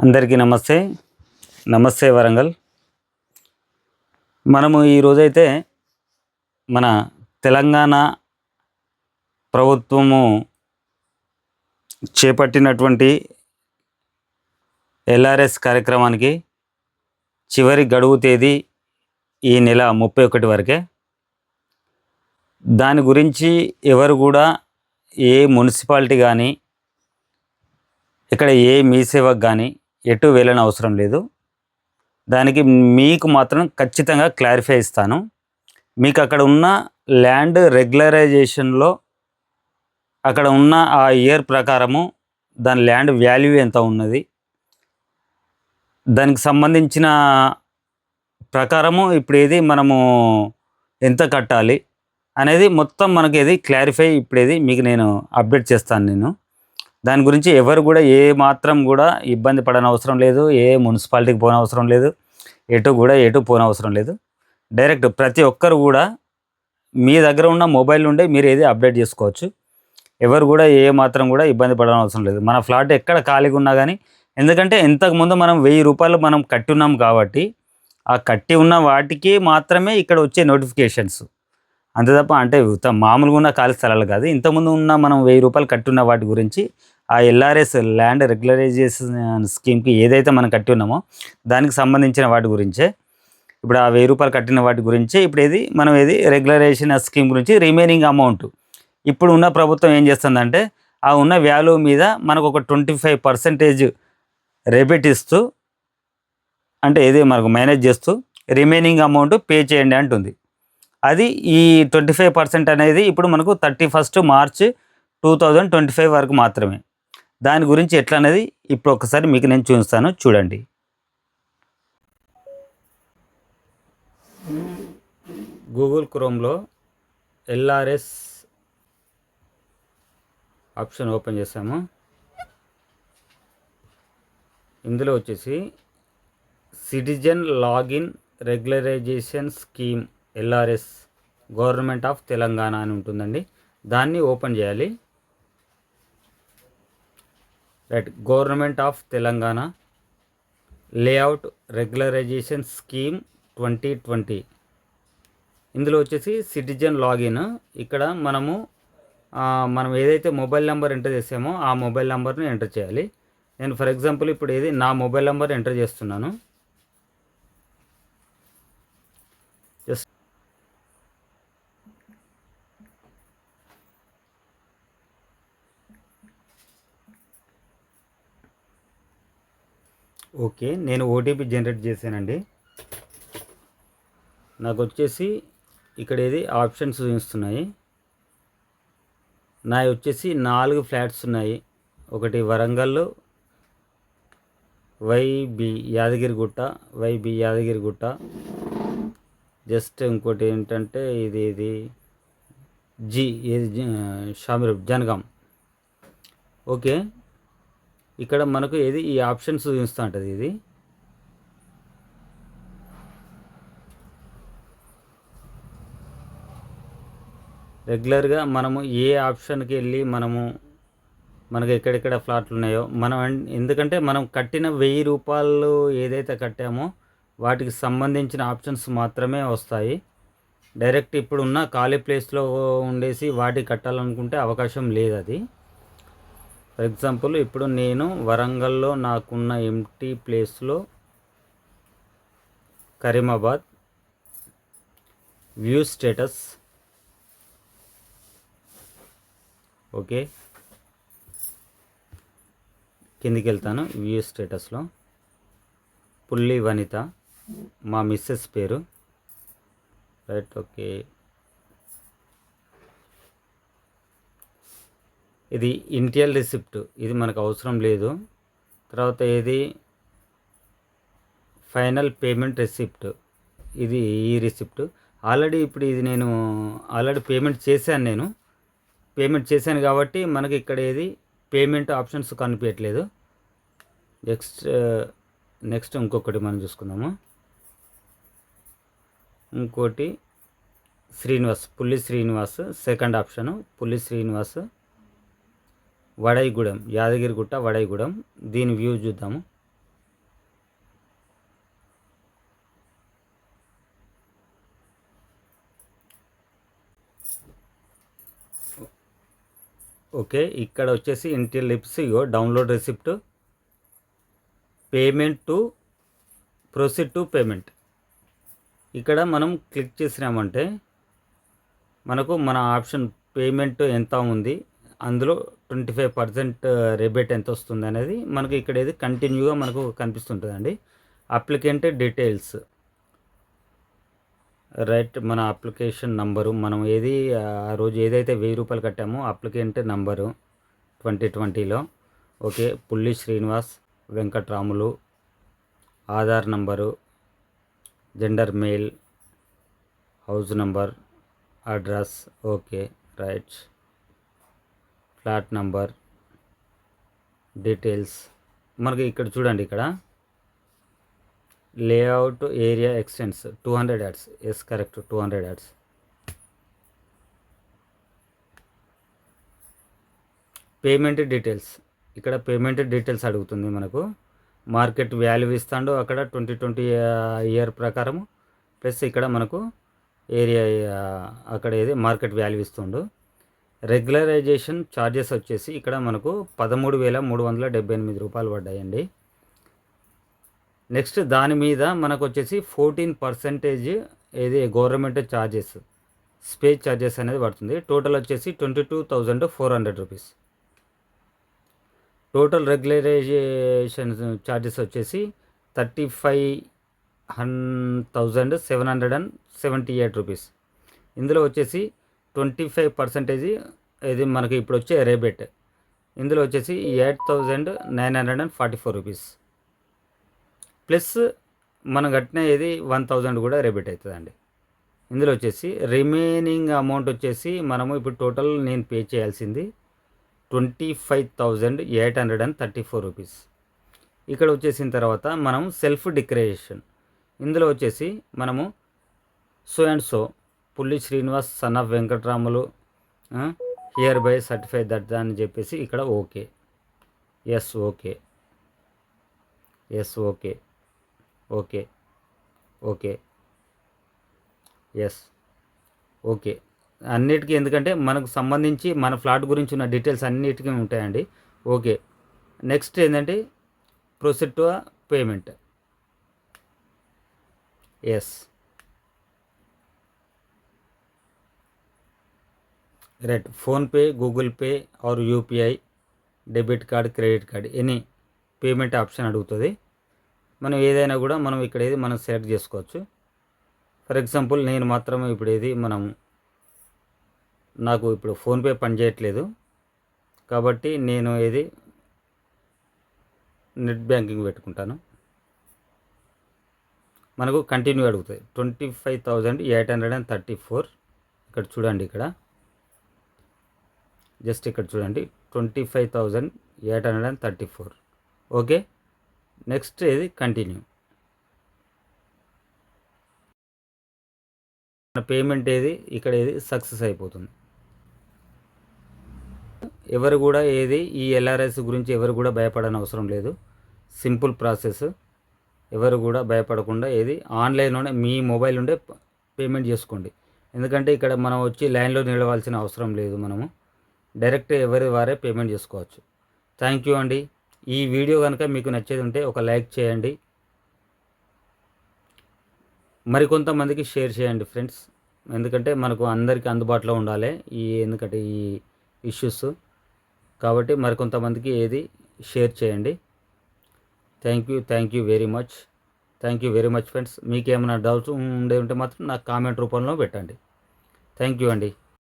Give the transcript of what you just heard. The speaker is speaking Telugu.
అందరికీ నమస్తే. నమస్తే వరంగల్. మనము ఈరోజైతే మన తెలంగాణ ప్రభుత్వము చేపట్టినటువంటి ఎల్ఆర్ఎస్ కార్యక్రమానికి చివరి గడువు తేదీ ఈ నెల 31 వరకే. దాని గురించి ఎవరు కూడా ఏ మున్సిపాలిటీ కానీ ఇక్కడ ఏ మీ సేవకు కానీ ఎటు వెళ్ళని అవసరం లేదు. దానికి మీకు మాత్రం ఖచ్చితంగా క్లారిఫై ఇస్తాను. మీకు అక్కడ ఉన్న ల్యాండ్ రెగ్యులరైజేషన్లో అక్కడ ఉన్న ఆ ఇయర్ ప్రకారము దాని ల్యాండ్ వాల్యూ ఎంత ఉన్నది, దానికి సంబంధించిన ప్రకారము ఇప్పుడు ఏది మనము ఎంత కట్టాలి అనేది మొత్తం మనకి ఏది క్లారిఫై ఇప్పుడేది మీకు నేను అప్డేట్ చేస్తాను. నేను దాని గురించి ఎవరు కూడా ఏ మాత్రం కూడా ఇబ్బంది పడని అవసరం లేదు. ఏ మున్సిపాలిటీకి పోనవసరం లేదు, ఎటు పోనవసరం లేదు. డైరెక్ట్ ప్రతి ఒక్కరు కూడా మీ దగ్గర ఉన్న మొబైల్ నుండే మీరు ఏది అప్డేట్ చేసుకోవచ్చు. ఎవరు కూడా ఏ మాత్రం కూడా ఇబ్బంది పడని అవసరం లేదు. మన ఫ్లాట్ ఎక్కడ ఖాళీగా ఉన్నా కానీ, ఎందుకంటే ఇంతకుముందు మనం 1000 రూపాయలు మనం కట్టి ఉన్నాం కాబట్టి ఆ కట్టి ఉన్న వాటికి మాత్రమే ఇక్కడ వచ్చే నోటిఫికేషన్స్, అంతే తప్ప అంటే మామూలుగా ఉన్న ఖాళీ స్థలాలు కాదు. ఇంతకుముందు ఉన్న మనం 1000 రూపాయలు కట్టున్న వాటి గురించి ఆ ఎల్ఆర్ఎస్ ల్యాండ్ రెగ్యులరైజేషన్ స్కీమ్కి ఏదైతే మనం కట్టి ఉన్నామో దానికి సంబంధించిన వాటి గురించే ఇప్పుడు ఆ 1000 రూపాయలు కట్టిన వాటి గురించే ఇప్పుడు మనం రెగ్యులరైజేషన్ స్కీమ్ గురించి రిమైనింగ్ అమౌంట్ ఇప్పుడు ఉన్న ప్రభుత్వం ఏం చేస్తుందంటే ఆ ఉన్న వాల్యూ మీద మనకు ఒక 25% రిబేట్ ఇస్తూ, అంటే మనకు మేనేజ్ చేస్తూ రిమైనింగ్ అమౌంట్ పే చేయండి అంటుంది. అది ఈ 25% అనేది ఇప్పుడు మనకు 31 మార్చ్ 2025 వరకు మాత్రమే. దాని గురించి ఎట్లా అనేది ఇప్పుడు ఒకసారి మీకు నేను చూపిస్తాను, చూడండి. గూగుల్ క్రోమ్లో ఎల్ఆర్ఎస్ ఆప్షన్ ఓపెన్ చేసాము. ఇందులో వచ్చేసి citizen login regularisation scheme LRS government of Telangana అని ఉంటుందండి. దాన్ని ఓపెన్ చేయాలి. Right, government of Telangana layout regularisation scheme 2020. ఇందులో వచ్చేసి సిటిజన్ లాగిన్. ఇక్కడ మనం ఏదైతే మొబైల్ నెంబర్ ఎంటర్ చేసామో ఆ మొబైల్ నెంబర్ని ఎంటర్ చేయాలి. నేను ఫర్ ఎగ్జాంపుల్ ఇప్పుడు నా మొబైల్ నెంబర్ ఎంటర్ చేస్తున్నాను. జస్ట్ ఓకే, నేను ఓటీపీ జనరేట్ చేశానండి. నాకు వచ్చేసి ఇక్కడ ఆప్షన్స్ చూపిస్తున్నాయి. నావి వచ్చేసి 4 ఫ్లాట్స్ ఉన్నాయి. ఒకటి వరంగల్ వైబి యాదగిరిగుట్ట, జస్ట్ ఇంకోటి ఏంటంటే ఇది షామీర్ జనగాం. ఓకే, ఇక్కడ మనకు ఈ ఆప్షన్స్ చూపిస్తూ ఉంటుంది. ఇది రెగ్యులర్గా మనము ఏ ఆప్షన్కి వెళ్ళి మనకు ఎక్కడెక్కడ ఫ్లాట్లు ఉన్నాయో ఎందుకంటే మనం కట్టిన 1000 రూపాయలు ఏదైతే కట్టామో వాటికి సంబంధించిన ఆప్షన్స్ మాత్రమే వస్తాయి. డైరెక్ట్ ఇప్పుడున్న ఖాళీ ప్లేస్లో ఉండేసి వాటికి కట్టాలనుకుంటే అవకాశం లేదు. అది ఫర్ ఎగ్జాంపుల్ ఇప్పుడు నేను వరంగల్లో నాకున్న ఎంటీ ప్లేస్లో కరీమాబాద్ వ్యూ స్టేటస్. ఓకే, కిందికి వెళ్తాను. వ్యూ స్టేటస్లో పుల్లి వనిత మా మిస్సెస్ పేరు. Right, okay. ఇది ఇంటియల్ రిసిప్ట్, ఇది మనకు అవసరం లేదు. తర్వాత ఫైనల్ పేమెంట్ రిసిప్ట్, ఇది ఈ రిసిప్ట్. ఆల్రెడీ ఇప్పుడు నేను ఆల్రెడీ పేమెంట్ చేశాను కాబట్టి మనకి ఇక్కడ పేమెంట్ ఆప్షన్స్ కనిపించట్లేదు. నెక్స్ట్ ఇంకొకటి మనం చూసుకుందాము. ఇంకోటి పుల్లి శ్రీనివాస్, సెకండ్ ఆప్షను పుల్లి శ్రీనివాస్, వడైగూడెం, యాదగిరిగుట్ట వడైగూడెం. దీని వ్యూ చూద్దాము. ఓకే, ఇక్కడ వచ్చేసి ఇంటిల్ లిప్స్ ఇగో download receipt, payment to proceed to payment. ఇక్కడ మనం క్లిక్ చేసినామంటే మనకు మన ఆప్షన్ పేమెంట్ ఎంత ఉంది, అందులో 25% రిబేట్ ఎంత వస్తుంది అనేది మనకు ఇక్కడ ఏది కంటిన్యూగా మనకు కనిపిస్తుంటుందండి. అప్లికెంట్ డీటెయిల్స్, రైట్, మన అప్లికేషన్ నంబరు, మనం ఏది ఆ రోజు ఏదైతే 1000 రూపాయలు కట్టామో అప్లికెంట్ నంబరు 2020లో, okay, Pulli Srinivas Venkatramulu, Aadhaar number, gender male, house number, address, okay, right, flat number, details. మనకి ఇక్కడ చూడండి, ఇక్కడ layout area extents 200 yards, yes correct, 200 yards. Payment details, ఇక్కడ పేమెంట్ డీటెయిల్స్ అడుగుతుంది మనకు. మార్కెట్ వాల్యూ ఇస్తాడు అక్కడ 2020 ఇయర్ ప్రకారము, ప్లస్ ఇక్కడ మనకు ఏరియా అక్కడ ఏది మార్కెట్ వాల్యూ ఇస్తుండు. రెగ్యులరైజేషన్ ఛార్జెస్ వచ్చేసి ఇక్కడ మనకు 13,378 రూపాయలు పడ్డాయండి. నెక్స్ట్ దాని మీద మనకు వచ్చేసి 14% ఏది గవర్నమెంట్ ఛార్జెస్, స్పేస్ ఛార్జెస్ అనేది పడుతుంది. టోటల్ వచ్చేసి 22,400 రూపీస్. టోటల్ రెగ్యులరైజేషన్ ఛార్జెస్ వచ్చేసి 35,778 రూపీస్. ఇందులో వచ్చేసి 25% ఇది మనకి ఇప్పుడు వచ్చే రేబేట్, ఇందులో వచ్చేసి 8,944 రూపీస్, ప్లస్ మనం కట్టిన ఏది 1,000 కూడా రేబేట్ అవుతుందండి. ఇందులో వచ్చేసి రిమైనింగ్ అమౌంట్ వచ్చేసి మనము ఇప్పుడు టోటల్ నేను పే చేయాల్సింది 25,834 రూపీస్. ఇక్కడ వచ్చేసిన తర్వాత మనం సెల్ఫ్ డిక్లరేషన్, ఇందులో వచ్చేసి మనము so and so Pulli Srinivas son of Venkatramulu hereby certify that అని చెప్పేసి ఇక్కడ okay, yes, okay, yes, okay, okay, okay, yes, okay అన్నిటికీ. ఎందుకంటే మనకు సంబంధించి మన ఫ్లాట్ గురించి ఉన్న డీటెయిల్స్ అన్నిటికీ ఉంటాయండి. ఓకే, నెక్స్ట్ ఏంటంటే proceed to payment, yes, right. PhonePe, Google Pay or UPI, debit card, credit card, any payment option అడుగుతుంది. మనం ఏదైనా కూడా మనం ఇక్కడ ఏది మనం సెలెక్ట్ చేసుకోవచ్చు. ఫర్ ఎగ్జాంపుల్ నేను మాత్రం ఇప్పుడు ఏది నాకు ఇప్పుడు ఫోన్పే పనిచేయట్లేదు కాబట్టి నేను ఏది నెట్ బ్యాంకింగ్ పెట్టుకుంటాను. మనకు కంటిన్యూ అడుగుతుంది 25,834. ఇక్కడ చూడండి, ఇక్కడ జస్ట్ ఇక్కడ చూడండి 25,834. ఓకే, నెక్స్ట్ ఏది కంటిన్యూ. పేమెంట్ ఏది ఇక్కడ ఏది సక్సెస్ అయిపోతుంది. ఎవరు కూడా ఏది ఈ ఎల్ఆర్ఎస్ గురించి ఎవరు కూడా భయపడని అవసరం లేదు. సింపుల్ ప్రాసెస్, ఎవరు కూడా భయపడకుండా ఏది ఆన్లైన్లోనే మీ మొబైల్ నుండే పేమెంట్ చేసుకోండి. ఎందుకంటే ఇక్కడ మనం వచ్చి లైన్లో నిలవాల్సిన అవసరం లేదు, మనము డైరెక్ట్ ఎవరి వారే పేమెంట్ చేసుకోవచ్చు. థ్యాంక్ యూ అండి. ఈ వీడియో కనుక మీకు నచ్చేది ఉంటే ఒక లైక్ చేయండి, మరికొంతమందికి షేర్ చేయండి ఫ్రెండ్స్. ఎందుకంటే మనకు అందరికీ అందుబాటులో ఉండాలి ఎందుకంటే ఈ ఇష్యూస్ కాబట్టి మరికొంతమందికి ఏది షేర్ చేయండి. Thank you very much. Thank you very much friends. మీకు ఏమైనా డౌట్స్ ఉంటే మాత్రం నాకు కామెంట్ రూపంలో పెట్టండి. థ్యాంక్ యూ అండి.